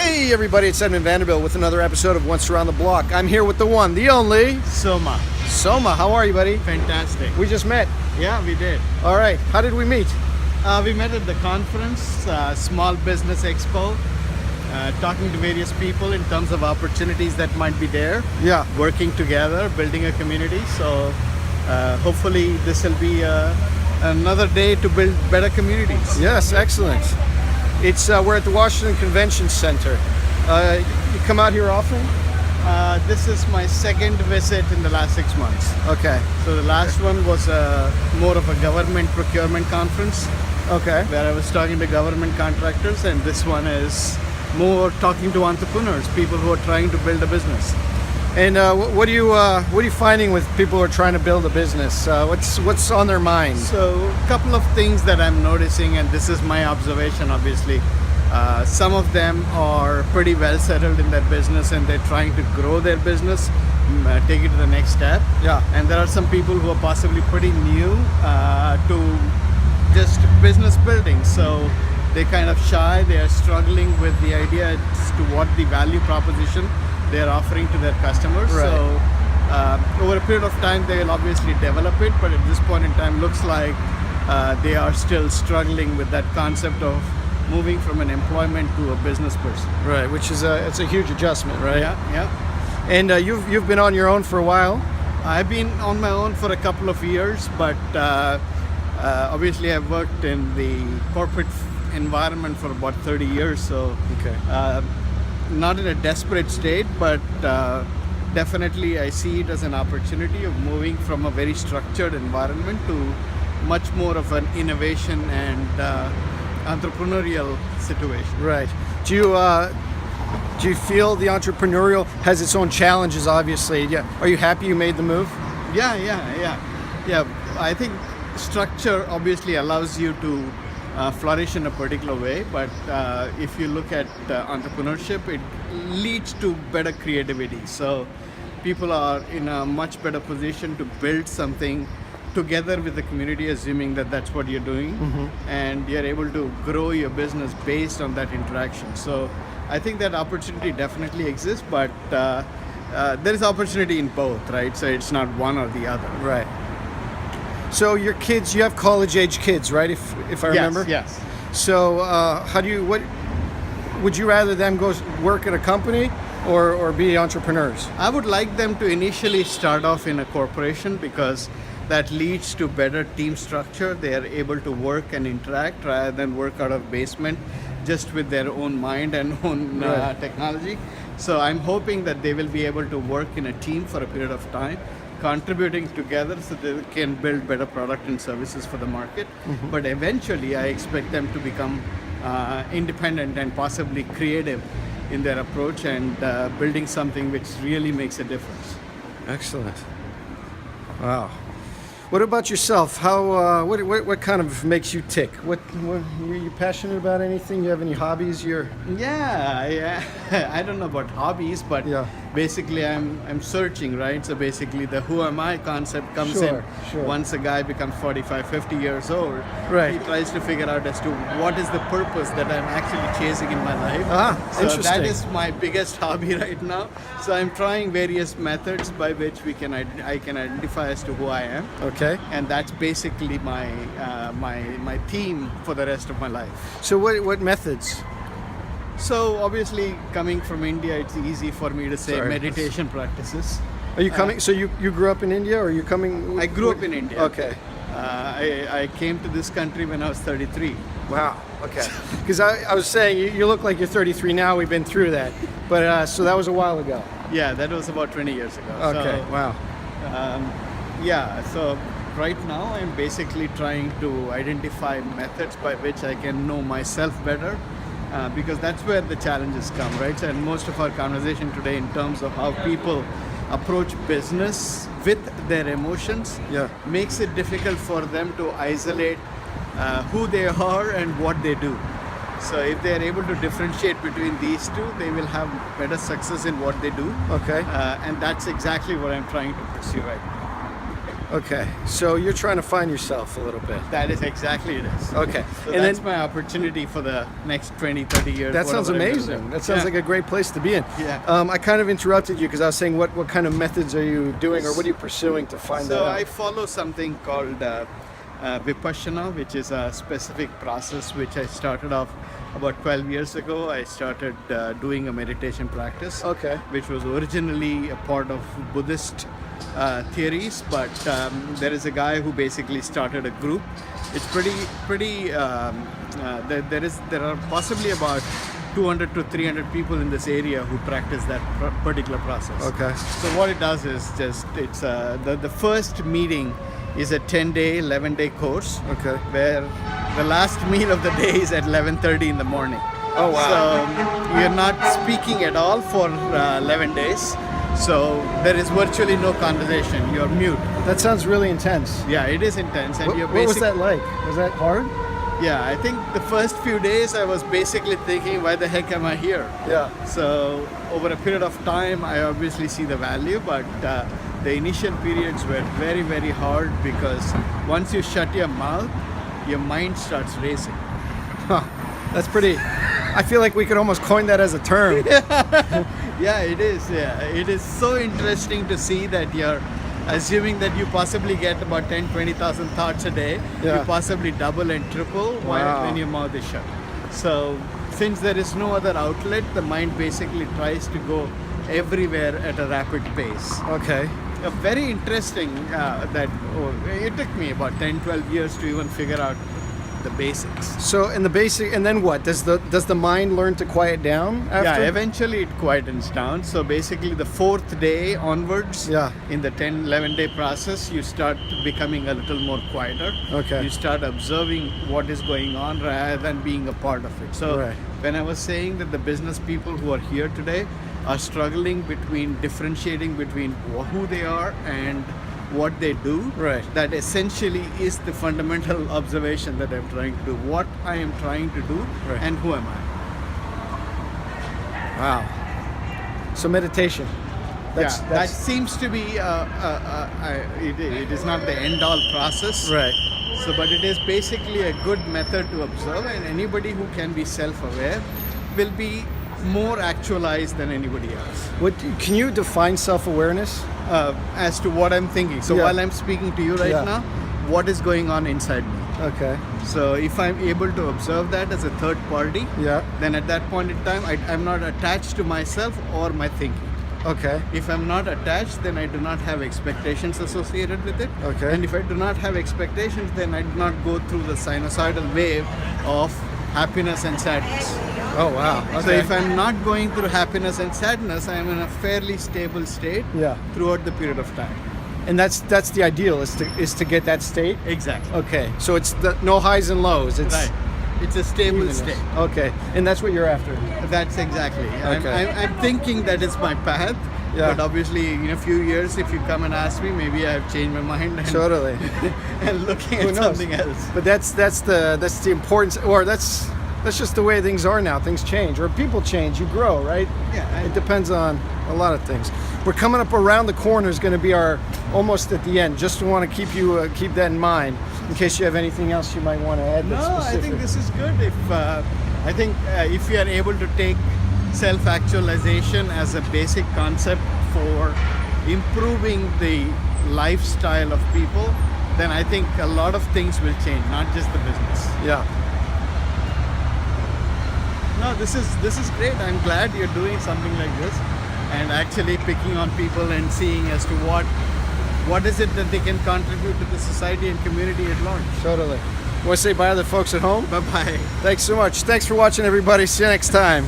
Hey everybody, it's Edmond Vanderbilt with another episode of Once Around the Block. I'm here with the one, the only... Soma. Soma, how are you, buddy? Fantastic. We just met. Yeah, we did. All right, how did we meet? We met at the conference, Small Business Expo, talking to various people in terms of opportunities that might be there. Yeah. Working together, building a community. So hopefully this will be another day to build better communities. Yes, excellent. It's we're at the Washington Convention Center. You come out here often? This is my second visit in the last 6 months. Okay. So the last one was more of a government procurement conference. Okay. Where I was talking to government contractors, and this one is more talking to entrepreneurs, people who are trying to build a business. And what are you finding with people who are trying to build a business? What's on their mind? So a couple of things that I'm noticing, and this is my observation obviously. Some of them are pretty well settled in their business and they're trying to grow their business, take it to the next step. Yeah. And there are some people who are possibly pretty new to just business building. So they're kind of shy, they are struggling with the idea as to what the value proposition they're offering to their customers. Right. So over a period of time they will obviously develop it, but at this point in time looks like they are still struggling with that concept of moving from an employment to a business person. Right, which is it's a huge adjustment, right? Yeah. And you've been on your own for a while? I've been on my own for a couple of years, but obviously I've worked in the corporate environment for about 30 years, so Okay. Not in a desperate state, but definitely I see it as an opportunity of moving from a very structured environment to much more of an innovation and entrepreneurial situation. Right. Do you feel the entrepreneurial has its own challenges? Obviously. Yeah. Are you happy you made the move? Yeah. I think structure obviously allows you to flourish in a particular way, but if you look at entrepreneurship, it leads to better creativity. So people are in a much better position to build something together with the community, assuming that that's what you're doing, and you're able to grow your business based on that interaction. So I think that opportunity definitely exists, but there is opportunity in both, right? So it's not one or the other. Right. So your kids, you have college-age kids, right? If I remember. Yes. So what would you rather them go work at a company or be entrepreneurs? I would like them to initially start off in a corporation because that leads to better team structure. They are able to work and interact rather than work out of basement just with their own mind and own technology. So I'm hoping that they will be able to work in a team for a period of time, contributing together so they can build better product and services for the market. But eventually I expect them to become independent and possibly creative in their approach and building something which really makes a difference. Excellent. Wow. What about yourself? How what kind of makes you tick? What are you passionate about? Anything? You have any hobbies? Yeah. I don't know about hobbies, but basically I'm searching, right? So basically the who am I concept comes in once a guy becomes 45, 50 years old. Right. He tries to figure out as to what is the purpose that I'm actually chasing in my life. So Interesting. that is my biggest hobby right now. So I'm trying various methods by which I can identify as to who I am. Okay. And that's basically my my theme for the rest of my life. So what methods? So obviously coming from India, it's easy for me to say meditation practices. Are you coming? So you grew up in India, or are you coming? I grew up in India. Okay. I came to this country when I was 33. Wow. Okay. Because I was saying you look like you're 33 now. We've been through that, but so that was a while ago. Yeah, that was about 20 years ago. Okay. So, wow. So right now I'm basically trying to identify methods by which I can know myself better, because that's where the challenges come, right? And most of our conversation today in terms of how people approach business with their emotions makes it difficult for them to isolate who they are and what they do. So if they are able to differentiate between these two, they will have better success in what they do. Okay. And that's exactly what I'm trying to pursue right now. Okay, so you're trying to find yourself a little bit. That is exactly it is. Okay, So and that's then my opportunity for the next 20, 30 years. that sounds whatever I'm gonna amazing. do. That sounds Yeah. like a great place to be in. Yeah. I kind of interrupted you because I was saying, what kind of methods are you doing, or what are you pursuing to find that So out? I follow something called Vipassana, which is a specific process which I started off about 12 years ago. I started doing a meditation practice, Okay. which was originally a part of Buddhist theories, but there is a guy who basically started a group. It's pretty. There are possibly about 200 to 300 people in this area who practice that particular process. Okay. So what it does is it's the first meeting is a 10-day, 11-day course. Okay. Where the last meal of the day is at 11:30 in the morning. Oh, wow. So you're not speaking at all for 11 days. So there is virtually no conversation. You're mute. That sounds really intense. Yeah, it is intense. And you're What was basic- that like? Was that hard? Yeah, I think the first few days I was basically thinking, why the heck am I here? Yeah. So over a period of time, I obviously see the value, but the initial periods were very, very hard because once you shut your mouth, your mind starts racing. Huh. That's pretty. I feel like we could almost coin that as a term. Yeah, it is. Yeah, it is so interesting to see that you're assuming that you possibly get about 10, 20,000 thoughts a day. Yeah. You possibly double and triple Wow. when your mouth is shut. So since there is no other outlet, the mind basically tries to go everywhere at a rapid pace. Okay. Very interesting it took me about 10, 12 years to even figure out the basics. So in the basic, and then what? Does the mind learn to quiet down after? Yeah, eventually it quietens down. So basically the fourth day onwards, Yeah. in the 10, 11-day process, you start becoming a little more quieter. Okay. You start observing what is going on rather than being a part of it. So Right. when I was saying that the business people who are here today are struggling between differentiating between who they are and what they do, Right. that essentially is the fundamental observation that I'm trying to do. What I am trying to do Right. and who am I? Wow. So meditation. That seems to be it is not the end all process, right. so but it is basically a good method to observe, and anybody who can be self-aware will be more actualized than anybody else Can you define self-awareness? as to what I'm thinking. So Yeah. while I'm speaking to you right Yeah. now, what is going on inside me? Okay. So if I'm able to observe that as a third party, Yeah. then at that point in time I'm not attached to myself or my thinking. Okay. If I'm not attached, then I do not have expectations associated with it. Okay. And if I do not have expectations, then I do not go through the sinusoidal wave of happiness and sadness. Oh wow. Okay. So if I'm not going through happiness and sadness, I'm in a fairly stable state Yeah. throughout the period of time. And that's the ideal is to get that state. Exactly. Okay. So it's no highs and lows. It's Right. It's a stable evenness. state. Okay. And that's what you're after. That's exactly. Okay. I'm thinking that it's my path. Yeah. But obviously, in a few years, if you come and ask me, maybe I've changed my mind and, Totally. and looking Who at knows? something else. But that's the importance, or that's just the way things are now. Things change, or people change. You grow, right? Yeah, It depends on a lot of things. We're coming up around the corner. Is going to be our almost at the end. Just want to keep that in mind in case you have anything else you might want to add. No, that's I specific. think this is good. If you are able to take self-actualization as a basic concept for improving the lifestyle of people, then I think a lot of things will change, not just the business. Yeah. No, this is great. I'm glad you're doing something like this and actually picking on people and seeing as to what is it that they can contribute to the society and community at large. Totally. Want to say bye to the folks at home? Bye-bye. Thanks so much. Thanks for watching, everybody. See you next time.